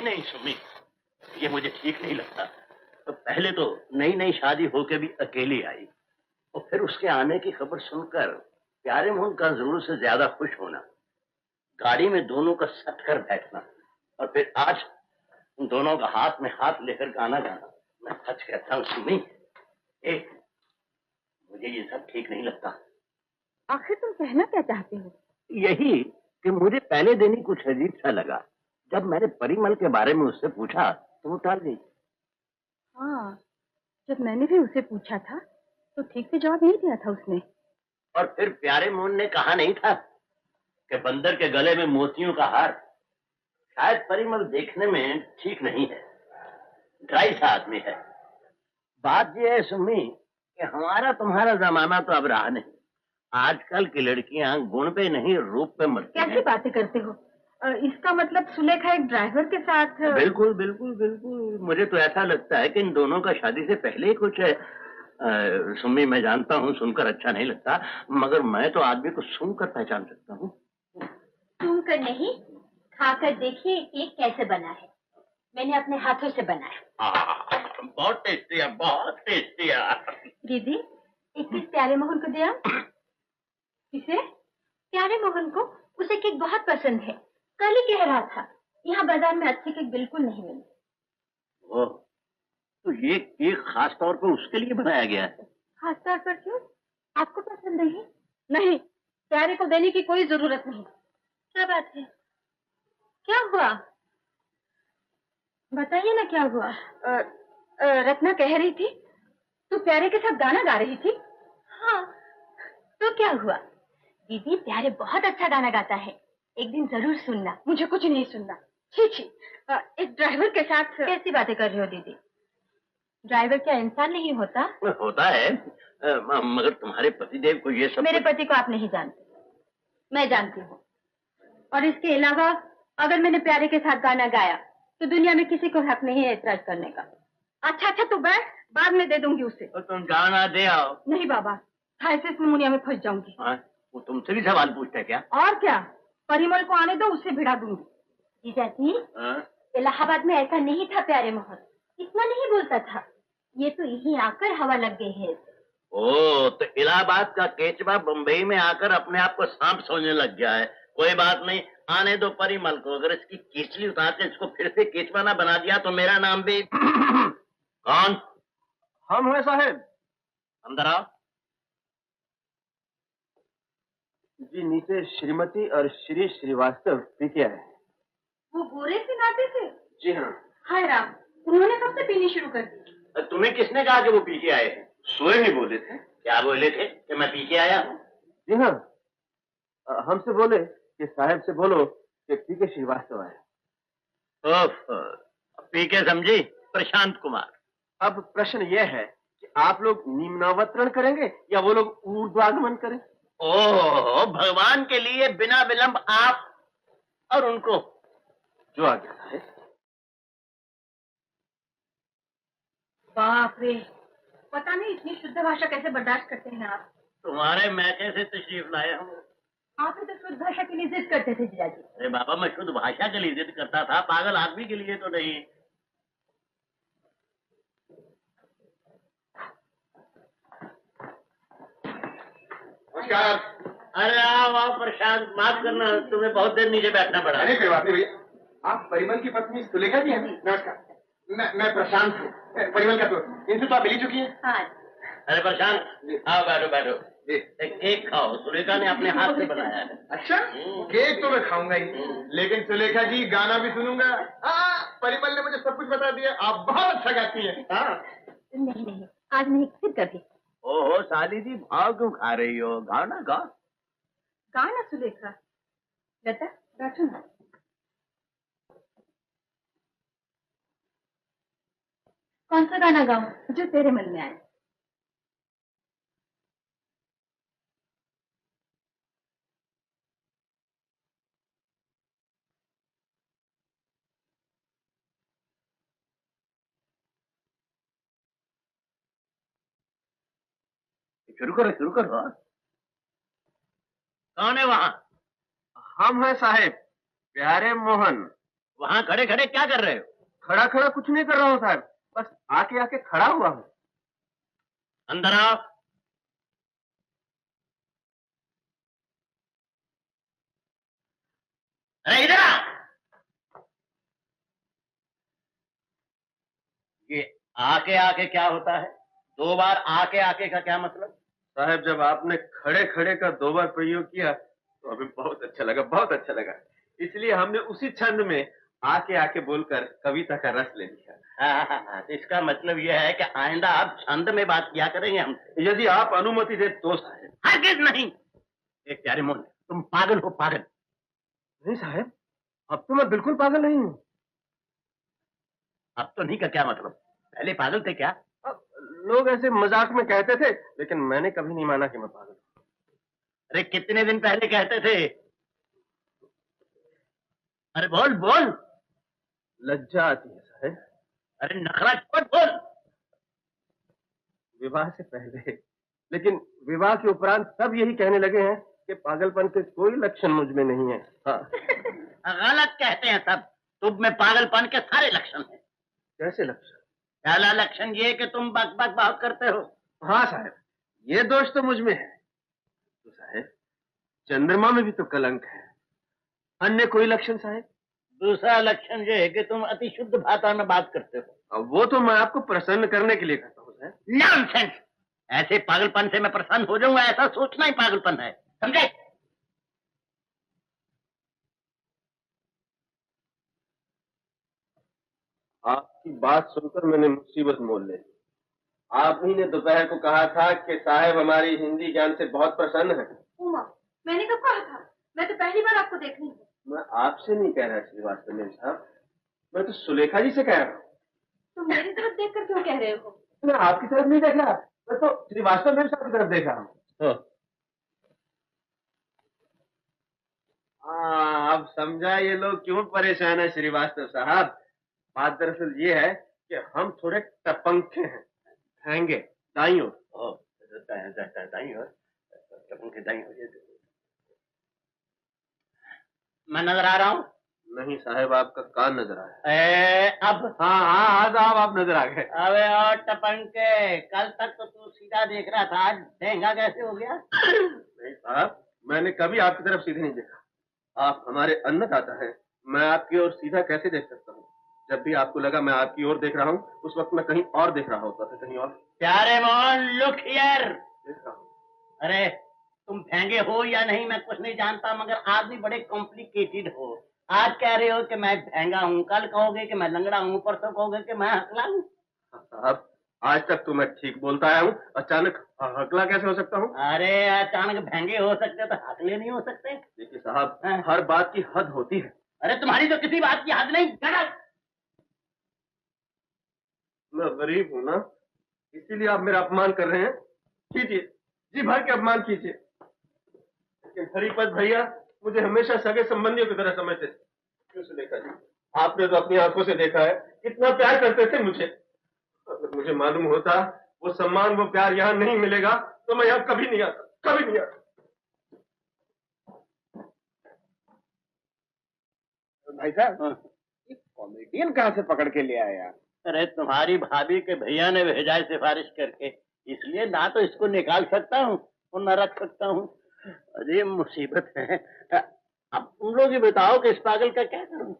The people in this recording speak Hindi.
नहीं सुमी, ये मुझे ठीक नहीं लगता। तो पहले तो नई नई शादी होके भी अकेली आई, और फिर उसके आने की खबर सुनकर प्यारे मोहन का जरूर से ज्यादा खुश होना, गाड़ी में दोनों का सट कर बैठना, और फिर आज उन दोनों का हाथ में हाथ लेकर गाना गाना। मैं सच कहता हूँ सुमी, मुझे ये सब ठीक नहीं लगता। आखिर तुम कहना क्या चाहते हो? यही कि मुझे पहले दिन ही कुछ अजीब सा लगा। जब मैंने परिमल के बारे में उससे पूछा तो वो टाल गई। हाँ, जब मैंने भी उसे पूछा था तो ठीक से जवाब नहीं दिया था उसने। और फिर प्यारे मोहन ने कहा नहीं था कि बंदर के गले में मोतियों का हार। शायद परिमल देखने में ठीक नहीं है, ड्राई सा आदमी है। बात यह है सुमी कि हमारा तुम्हारा जमाना तो अब रहा नहीं। आजकल की लड़कियां गुण पे नहीं रूप पे मरती हैं। कैसी बातें करते हो? इसका मतलब सुलेखा एक ड्राइवर के साथ? बिल्कुल बिल्कुल बिल्कुल, मुझे तो ऐसा लगता है कि इन दोनों का शादी से पहले ही कुछ है। सुमी, मैं जानता हूँ सुनकर अच्छा नहीं लगता, मगर मैं तो आदमी को सुनकर पहचान सकता हूँ। सुनकर नहीं, खाकर देखिए केक कैसे बना है। मैंने अपने हाथों से बनाया। बहुत टेस्टी है, बहुत टेस्टी है। दीदी, एक पीस प्यारे मोहन को दिया। किसे? प्यारे मोहन को, उसे केक बहुत पसंद है। कल ही कह रहा था, यहाँ बाजार में अच्छे केक बिल्कुल नहीं मिलते। ओह, तो ये केक खास तौर पर उसके लिए बनाया गया है? खास तौर पर क्यों? आपको पसंद नहीं? नहीं, प्यारे को देने की कोई जरूरत नहीं। क्या बात है? क्या हुआ? बताइए ना क्या हुआ। रत्ना कह रही थी तू प्यारे के साथ गाना गा रही थी। हाँ, तो क्या हुआ? दीदी, प्यारे बहुत अच्छा गाना गाता है, एक दिन जरूर सुनना। मुझे कुछ नहीं सुनना। छी छी, एक ड्राइवर के साथ कैसी बातें कर रही हो दीदी? ड्राइवर क्या इंसान नहीं होता? होता है, मगर तुम्हारे पतिदेव को ये सब... मेरे पति को आप नहीं जानते, मैं जानती हूँ। और इसके अलावा अगर मैंने प्यारे के साथ गाना गाया तो दुनिया में किसी को हक नहीं है एतराज करने का। अच्छा अच्छा, तो बैठ, बाद में दे दूंगी उसे। तो तुम गाना दे आओ। नहीं बाबा, ऐसे नमूनिया में फंस जाऊंगी। वो तुमसे भी सवाल पूछता है क्या? और क्या, परिमल को आने दो, उससे भिड़ा दूंगी। जीजाजी, इलाहाबाद में ऐसा नहीं था प्यारे मोहन, इतना नहीं बोलता था। ये तो यहीं आकर हवा लग गई है। ओ, तो इलाहाबाद का केचवा बम्बई में आकर अपने आप को सांप समझने लग गया है। कोई बात नहीं, आने दो परिमल को। अगर इसकी केचली उतार के इसको फिर से केचवा ना बना दिया तो मेरा नाम भी... कौन? हम हैं साहब। अंदर आओ। जी, नीचे श्रीमती और श्री श्रीवास्तव पीके आए। वो गोरे से नाते थे? जी हाँ। हाय राम, उन्होंने कब से पीनी शुरू कर दी? तुम्हें किसने कहा कि वो पी के आए हैं? सोए ही बोले थे। क्या बोले थे कि मैं पी के आया हूँ? जी हाँ, हमसे बोले कि साहब से बोलो कि पीके श्रीवास्तव आए। पी के समझी? प्रशांत कुमार। अब प्रश्न यह है कि आप लोग निम्नावतरण करेंगे या वो लोग ऊर्ध्वागमन करें? ओह, भगवान के लिए बिना विलंब आप और उनको। जो आ गया है। बाप रे, पता नहीं इतनी शुद्ध भाषा कैसे बर्दाश्त करते हैं आप। तुम्हारे मैके से तशरीफ लाए हम। आप ही तो शुद्ध भाषा के लिए जिद करते थे जीजाजी। अरे बाबा, मैं शुद्ध भाषा के लिए जिद करता था, पागल आदमी के लिए तो नहीं। अरे आओ प्रशांत, माफ करना, तुम्हें बहुत देर नीचे बैठना पड़ा। अरे कोई बात नहीं भैया, आप परिमल की पत्नी सुलेखा जी हैं? नमस्कार, मैं प्रशांत हूँ, परिमल का दोस्त। इनसे तो आप मिली चुकी हैं। हाँ। अरे प्रशांत, आओ बैठो बैठो। एक केक खाओ, सुलेखा ने अपने हाथ से बनाया है। अच्छा, केक तो मैं खाऊंगा ही, लेकिन सुलेखा जी गाना भी सुनूंगा। हाँ, परिमल ने मुझे सब कुछ बता दिया, आप बहुत अच्छा गाती हैं। हाँ। नहीं नहीं, आज नहीं, फिर कभी। ओहो साली जी, भाव क्यों खा रही हो? गाओ ना, गाओ। गाना सुलेखा। लता, बैठो ना। कौन सा गाना गाऊं? जो तेरे मन में आए। शुरू करो शुरू करो। कौन है वहाँ? हम हैं साहेब, प्यारे मोहन। वहाँ खड़े खड़े क्या कर रहे हो? खड़ा खड़ा कुछ नहीं कर रहा हूँ साहब, बस आके आके खड़ा हुआ हूँ। अंदर आओ। अरे इधर आ। ये आके आके क्या होता है? 2 बार आके आके का क्या मतलब? साहब जब आपने खड़े खड़े का 2 बार प्रयोग किया तो हमें बहुत अच्छा लगा, बहुत अच्छा लगा। इसलिए हमने उसी छंद में आके आके बोलकर कविता का रस ले लिया। हाँ, तो इसका मतलब यह है कि आइंदा आप छंद में बात किया करेंगे हमसे। यदि आप अनुमति दे तो साहब। हरगिज नहीं। एक प्यारे मोहन, तुम पागल हो, पागल। नहीं साहब, अब तो मैं बिल्कुल पागल नहीं हूँ। अब तो नहीं का क्या मतलब? पहले पागल थे क्या? अब लोग ऐसे मजाक में कहते थे, लेकिन मैंने कभी नहीं माना कि मैं पागल हूँ। अरे कितने दिन पहले कहते थे? अरे बोल बोल। लज्जा आती है साहब। अरे नखरा छोड़, बोल। विवाह से पहले, लेकिन विवाह के उपरांत सब यही कहने लगे हैं कि पागलपन के कोई लक्षण मुझ में नहीं है। हाँ। गलत कहते हैं सब। तुम में पागलपन के सारे लक्षण हैं। कैसे लक्षण? पहला लक्षण ये कि तुम बक बक बहुत करते हो। हाँ साहब, ये दोष तो मुझ में है। तो साहब चंद्रमा में भी तो कलंक है। अन्य कोई लक्षण साहब? दूसरा लक्षण ये है कि तुम अति शुद्ध भाषा में बात करते हो। अब वो तो मैं आपको प्रसन्न करने के लिए करता हूँ साहब। नॉनसेंस। ऐसे पागलपन से मैं प्रसन्न हो जाऊंगा, ऐसा सोचना ही पागलपन है, समझे? आपकी बात सुनकर मैंने मुसीबत मोल ली। आप ही ने दोपहर को कहा था कि साहब हमारी हिंदी ज्ञान से बहुत प्रसन्न है। उमा, मैंने कब कहा था? मैं तो पहली बार आपको देख रही हूँ। मैं आपसे नहीं कह रहा श्रीवास्तव मेम साहब, मैं तो सुलेखा जी से कह रहा हूँ। तुम मेरी तरफ देखकर क्यों कह रहे हो? मैं आपकी तरफ नहीं देख रहा, मैं तो श्रीवास्तव मेम साहब की तरफ देख रहा हूँ। अब समझा ये लोग क्यों परेशान है श्रीवास्तव साहब। बात दरअसल ये है कि हम थोड़े टपंके हैं, हैंगे दाई ओर। मैं नजर आ रहा हूँ? नहीं साहब, आपका कान नजर आया। अब हाँ हाँ हाँ साहब, आप नजर आ गए। अबे और टपंके, कल तक तो तू सीधा देख रहा था, आज महंगा कैसे हो गया? नहीं साहब, मैंने कभी आपकी तरफ सीधे नहीं देखा। आप हमारे अन्नदाता हैं, मैं आपकी ओर सीधा कैसे देख सकता हूँ? जब भी आपको लगा मैं आपकी ओर देख रहा हूँ, उस वक्त मैं कहीं और देख रहा होता था, कहीं और। प्यारे मोहन, लुक हियर। देख रहा हूँ। अरे तुम फेंगे हो या नहीं मैं कुछ नहीं जानता, मगर आदमी बड़े कॉम्प्लिकेटेड हो। आज कह रहे हो कि मैं महंगा हूँ, कल कहोगे कि मैं लंगड़ा हूँ, परसों कहोगे कि मैं हकला हूँ। साहब आज तक तो मैं ठीक बोलता आया हूँ, अचानक हकला कैसे हो सकता हूँ? अरे अचानक महंगे हो सकते तो हकले नहीं हो सकते? देखिए साहब, हर बात की हद होती है। अरे तुम्हारी तो किसी बात की हद नहीं। गलत। मैं गरीब हूँ ना, इसीलिए आप मेरा अपमान कर रहे हैं। कीजिए, जी भर के अपमान कीजिए, लेकिन हरिपत भैया मुझे हमेशा सगे संबंधियों की तरह समझते थे। क्यों सुलेखा जी, आपने तो अपनी आंखों से देखा है कितना प्यार करते थे मुझे। अगर मुझे मालूम होता वो सम्मान वो प्यार यहाँ नहीं मिलेगा तो मैं यहाँ कभी नहीं आता, कभी नहीं आता। भाई साहब, ये कॉमेडियन कहाँ से पकड़ के ले आए यार? अरे तुम्हारी भाभी के भैया ने भेजा है सिफारिश करके, इसलिए ना तो इसको निकाल सकता हूँ और न रख सकता हूँ। अरे मुसीबत है। अब तुम लोग ही बताओ कि इस पागल का क्या करूँ?